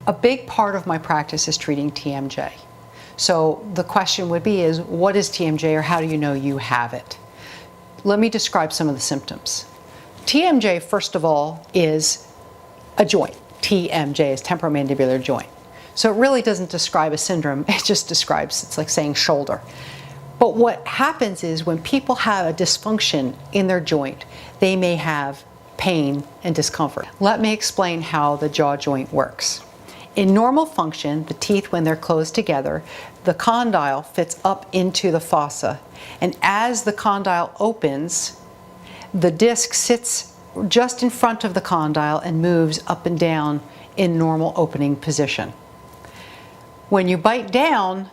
A big part of my practice is treating TMJ. So the question would be is, what is TMJ, or how do you know you have it? Let me describe some of the symptoms. TMJ, first of all, is a joint. TMJ is temporomandibular joint. So it really doesn't describe a syndrome, it just describes, it's like saying shoulder. But what happens is when people have a dysfunction in their joint, they may have pain and discomfort. Let me explain how the jaw joint works. In normal function, the teeth, when they're closed together, the condyle fits up into the fossa. And as the condyle opens, the disc sits just in front of the condyle and moves up and down in normal opening position. When you bite down,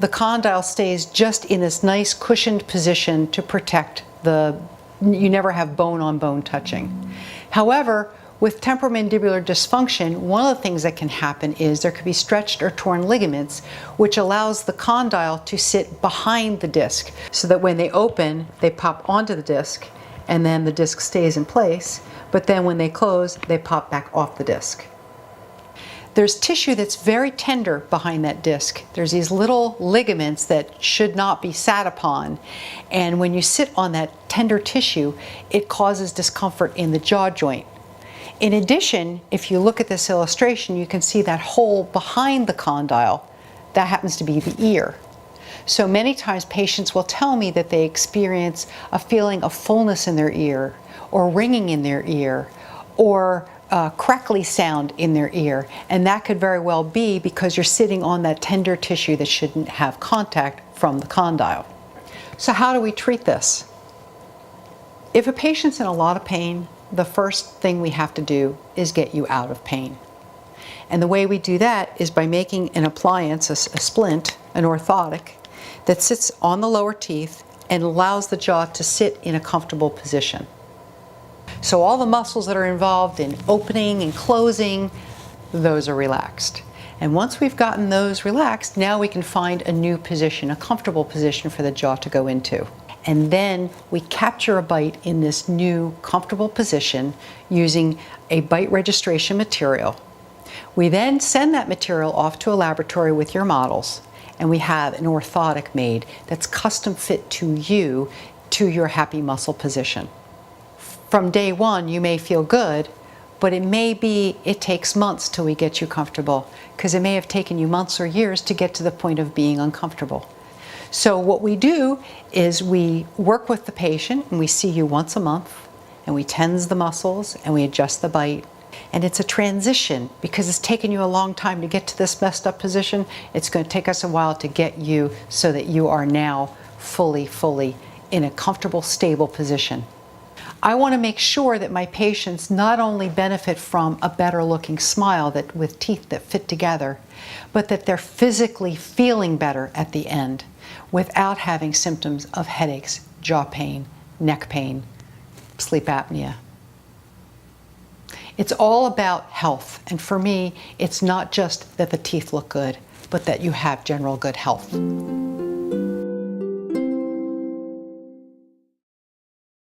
the condyle stays just in this nice cushioned position to protect you never have bone on bone touching. However, with temporomandibular dysfunction, one of the things that can happen is there could be stretched or torn ligaments, which allows the condyle to sit behind the disc, so that when they open, they pop onto the disc, and then the disc stays in place, but then when they close, they pop back off the disc. There's tissue that's very tender behind that disc. There's these little ligaments that should not be sat upon, and when you sit on that tender tissue, it causes discomfort in the jaw joint. In addition, if you look at this illustration, you can see that hole behind the condyle. That happens to be the ear. So many times patients will tell me that they experience a feeling of fullness in their ear, or ringing in their ear, or crackly sound in their ear. And that could very well be because you're sitting on that tender tissue that shouldn't have contact from the condyle. So how do we treat this? If a patient's in a lot of pain, the first thing we have to do is get you out of pain. And the way we do that is by making an appliance, a splint, an orthotic, that sits on the lower teeth and allows the jaw to sit in a comfortable position. So all the muscles that are involved in opening and closing, those are relaxed. And once we've gotten those relaxed, now we can find a new position, a comfortable position for the jaw to go into. And then we capture a bite in this new comfortable position using a bite registration material. We then send that material off to a laboratory with your models, and we have an orthotic made that's custom fit to you, to your happy muscle position. From day one, you may feel good, but it takes months till we get you comfortable, because it may have taken you months or years to get to the point of being uncomfortable. So what we do is we work with the patient, and we see you once a month, and we tense the muscles, and we adjust the bite. And it's a transition, because it's taken you a long time to get to this messed up position. It's going to take us a while to get you so that you are now fully in a comfortable, stable position. I want to make sure that my patients not only benefit from a better looking smile with teeth that fit together, but that they're physically feeling better at the end without having symptoms of headaches, jaw pain, neck pain, sleep apnea. It's all about health, and for me, it's not just that the teeth look good, but that you have general good health.